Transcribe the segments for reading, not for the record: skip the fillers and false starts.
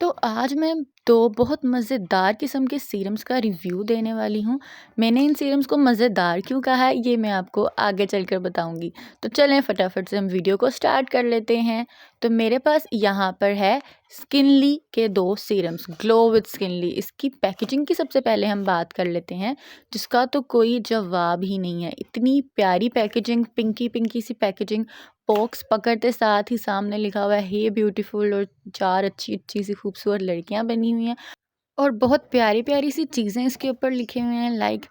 तो आज मैं 2 बहुत मज़ेदार किस्म के सीरम्स का रिव्यू देने वाली हूँ। मैंने इन सीरम्स को मज़ेदार क्यों कहा है, ये मैं आपको आगे चलकर बताऊँगी। तो चलें फटाफट से हम वीडियो को स्टार्ट कर लेते हैं। तो मेरे पास यहाँ पर है स्किनली के 2 सीरम्स, ग्लो विद स्किनली। इसकी पैकेजिंग की सबसे पहले हम बात कर लेते हैं, जिसका तो कोई जवाब ही नहीं है। इतनी प्यारी पैकेजिंग, पिंकी सी पैकेजिंग, बॉक्स पकड़ते साथ ही सामने लिखा हुआ है हे ब्यूटीफुल और 4 अच्छी सी खूबसूरत लड़कियां बनी हुई हैं और बहुत प्यारी सी चीज़ें इसके ऊपर लिखे हुए हैं, like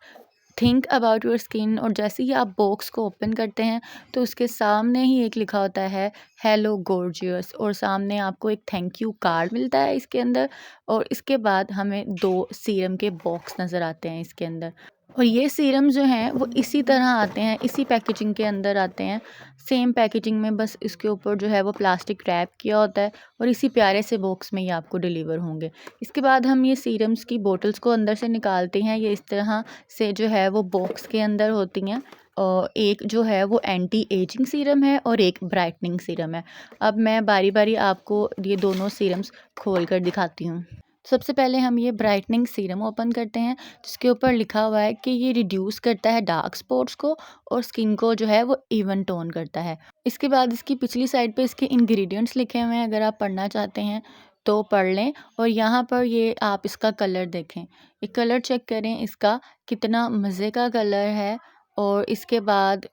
think about your skin. और जैसे ही आप बॉक्स को ओपन करते हैं तो उसके सामने ही एक लिखा होता है हेलो गॉर्जियस, और सामने आपको एक थैंक यू कार्ड मिलता है इसके अंदर। और इसके बाद हमें 2 सीरम के बॉक्स नज़र आते हैं इसके अंदर। और ये सीरम जो हैं वो इसी तरह आते हैं, इसी पैकेजिंग के अंदर आते हैं, सेम पैकेजिंग में, बस इसके ऊपर जो है वो प्लास्टिक रैप किया होता है और इसी प्यारे से बॉक्स में ये आपको डिलीवर होंगे। इसके बाद हम ये सीरम्स की बोतल्स को अंदर से निकालते हैं। ये इस तरह से जो है वो बॉक्स के अंदर होती हैं। और एक जो है वो एंटी एजिंग सीरम है और एक ब्राइटनिंग सीरम है। अब मैं बारी बारी आपको ये दोनों सीरम्स खोल कर दिखाती हूँ। सबसे पहले हम ये ब्राइटनिंग सीरम ओपन करते हैं, जिसके ऊपर लिखा हुआ है कि ये रिड्यूस करता है डार्क स्पॉट्स को और स्किन को जो है वो इवन टोन करता है। इसके बाद इसकी पिछली साइड पे इसके इंग्रेडिएंट्स लिखे हुए हैं, अगर आप पढ़ना चाहते हैं तो पढ़ लें। और यहाँ पर ये आप इसका कलर देखें, ये कलर चेक करें इसका, कितना मज़े का कलर है। और इसके बाद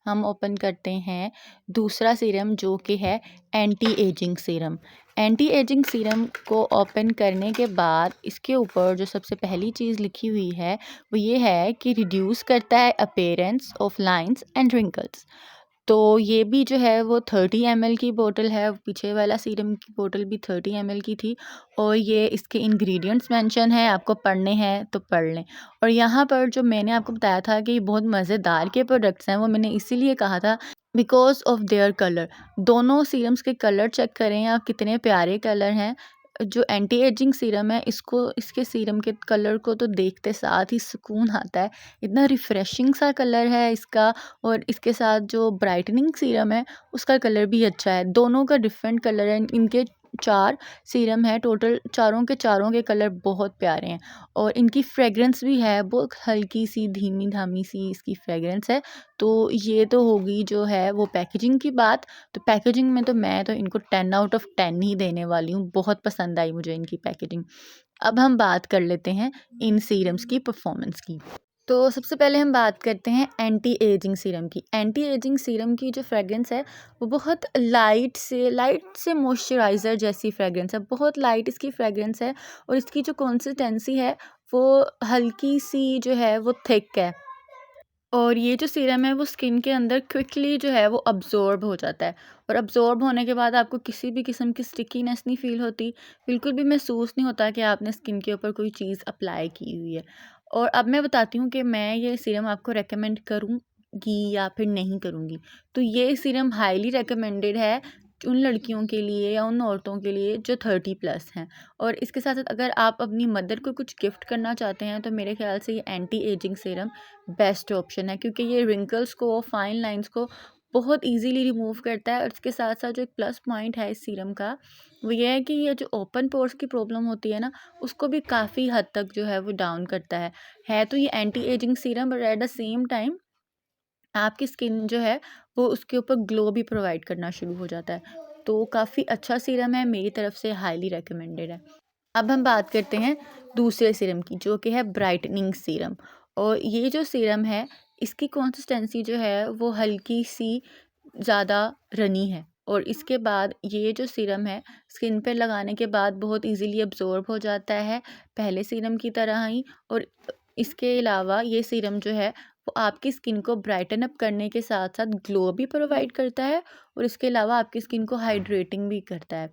हम ओपन करते हैं दूसरा सीरम, जो कि है anti ageing serum. Anti ageing serum को ओपन करने के बाद इसके ऊपर जो सबसे पहली चीज़ लिखी हुई है वो ये है कि रिड्यूस करता है appearance of lines and wrinkles. तो ये भी जो है वो 30 ml की बोतल है, पीछे वाला सीरम की बोतल भी 30 ml की थी। और ये इसके इंग्रेडिएंट्स मेंशन है, आपको पढ़ने हैं तो पढ़ लें। और यहाँ पर जो मैंने आपको बताया था कि ये बहुत मज़ेदार के प्रोडक्ट्स हैं, वो मैंने इसीलिए कहा था बिकॉज ऑफ देयर कलर। दोनों सीरम्स के कलर चेक करें आप, कितने प्यारे कलर हैं। जो एंटी एजिंग सीरम है, इसको, इसके सीरम के कलर को तो देखते साथ ही सुकून आता है, इतना रिफ़्रेशिंग सा कलर है इसका। और इसके साथ जो ब्राइटनिंग सीरम है उसका कलर भी अच्छा है। दोनों का डिफरेंट कलर है। इनके 4 सीरम है टोटल, चारों के कलर बहुत प्यारे हैं। और इनकी फ्रेगरेंस भी है, बहुत हल्की सी धीमी धामी सी इसकी फ्रेगरेंस है। तो ये तो होगी जो है वो पैकेजिंग की बात। तो पैकेजिंग में तो मैं तो इनको 10 आउट ऑफ 10 ही देने वाली हूँ, बहुत पसंद आई मुझे इनकी पैकेजिंग। अब हम बात कर लेते हैं इन सीरम्स की परफॉर्मेंस की। तो सबसे पहले हम बात करते हैं एंटी एजिंग सीरम की। एंटी एजिंग सीरम की जो फ्रेगरेंस है वो बहुत लाइट से मॉइस्चराइज़र जैसी फ्रेगरेंस है, बहुत लाइट इसकी फ्रेगरेंस है। और इसकी जो कंसिस्टेंसी है वो हल्की सी जो है वो थिक है। और ये जो सीरम है वो स्किन के अंदर क्विकली जो है वो अब्ज़ॉर्ब हो जाता है। और अब्ज़ॉर्ब होने के बाद आपको किसी भी किस्म की स्टिकीनेस नहीं फ़ील होती, बिल्कुल भी महसूस नहीं होता कि आपने स्किन के ऊपर कोई चीज़ अप्लाई की हुई है। और अब मैं बताती हूँ कि मैं ये सीरम आपको रेकमेंड करूँगी या फिर नहीं करूँगी। तो ये सीरम हाईली रिकमेंडेड है उन लड़कियों के लिए या उन औरतों के लिए जो 30+ हैं। और इसके साथ-साथ अगर आप अपनी मदर को कुछ गिफ्ट करना चाहते हैं तो मेरे ख़्याल से ये anti ageing serum best option है, क्योंकि ये रिंकल्स को, फाइन लाइंस को बहुत इजीली रिमूव करता है। और इसके साथ साथ जो एक प्लस पॉइंट है इस सीरम का वो ये है कि ये जो ओपन पोर्स की प्रॉब्लम होती है ना, उसको भी काफ़ी हद तक जो है वो डाउन करता है तो ये anti ageing serum, but at the same time आपकी स्किन जो है वो उसके ऊपर ग्लो भी प्रोवाइड करना शुरू हो जाता है। तो काफ़ी अच्छा सीरम है, मेरी तरफ से हाईली रिकमेंडेड है। अब हम बात करते हैं दूसरे सीरम की, जो कि है ब्राइटनिंग सीरम। और ये जो सीरम है इसकी कंसिस्टेंसी जो है वो हल्की सी ज़्यादा रनी है। और इसके बाद ये जो सीरम है स्किन पे लगाने के बाद बहुत इजीली अब्जॉर्ब हो जाता है, पहले सीरम की तरह ही। और इसके अलावा ये सीरम जो है वो आपकी स्किन को ब्राइटन अप करने के साथ साथ ग्लो भी प्रोवाइड करता है। और इसके अलावा आपकी स्किन को हाइड्रेटिंग भी करता है।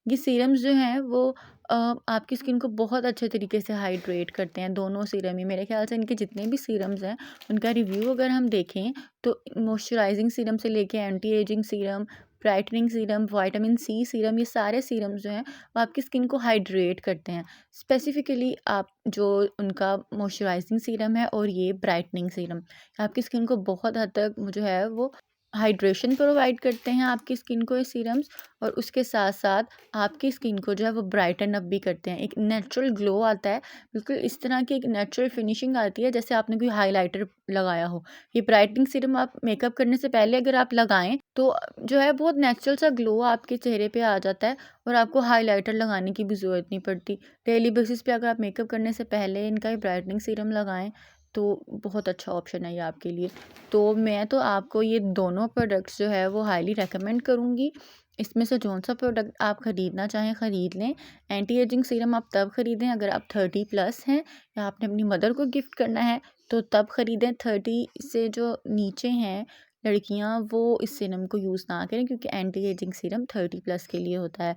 ये सीरम्स जो हैं वो आपकी स्किन को बहुत अच्छे तरीके से हाइड्रेट करते हैं, दोनों सीरम ही। मेरे ख्याल से इनके जितने भी सीरम्स हैं उनका रिव्यू अगर हम देखें तो मॉइस्चराइजिंग सीरम से लेके anti ageing serum, brightening serum, vitamin C serum, ये सारे सीरम्स जो हैं वो आपकी स्किन को हाइड्रेट करते हैं। स्पेसिफिकली आप जो उनका मॉइस्चराइजिंग सीरम है और ये ब्राइटनिंग सीरम आपकी स्किन को बहुत हद तक जो है वो हाइड्रेशन प्रोवाइड करते हैं आपकी स्किन को ये सीरम्स, और उसके साथ साथ आपकी स्किन को जो है वो ब्राइटन अप भी करते हैं। एक नेचुरल ग्लो आता है, बिल्कुल इस तरह की एक नेचुरल फिनिशिंग आती है जैसे आपने कोई हाइलाइटर लगाया हो। ये ब्राइटनिंग सीरम आप मेकअप करने से पहले अगर आप लगाएं तो जो है बहुत नेचुरल सा ग्लो आपके चेहरे पे आ जाता है, और आपको हाइलाइटर लगाने की भी ज़रूरत नहीं पड़ती। डेली बेसिस पे अगर आप मेकअप करने से पहले इनका ये ब्राइटनिंग सीरम लगाएं तो बहुत अच्छा ऑप्शन है ये आपके लिए। तो मैं तो आपको ये दोनों प्रोडक्ट्स जो है वो हाईली रेकमेंड करूँगी। इसमें से जौन-सा प्रोडक्ट आप ख़रीदना चाहें ख़रीद लें। एंटी एजिंग सीरम आप तब ख़रीदें अगर आप 30 प्लस हैं या आपने अपनी मदर को गिफ्ट करना है तो तब ख़रीदें। 30 से जो नीचे हैं लड़कियाँ वो इस सीरम को यूज़ ना करें, क्योंकि एंटी एजिंग सीरम 30 प्लस के लिए होता है।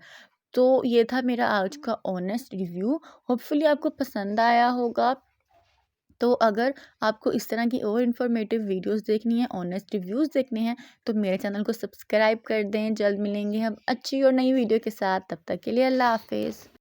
तो ये था मेरा आज का ऑनेस्ट रिव्यू। होपफुली आपको पसंद आया होगा। तो अगर आपको इस तरह की और इन्फॉर्मेटिव वीडियोस देखनी है, ऑनेस्ट रिव्यूज़ देखने हैं, तो मेरे चैनल को सब्सक्राइब कर दें। जल्द मिलेंगे हम अच्छी और नई वीडियो के साथ, तब तक के लिए अल्लाह हाफ़िज़।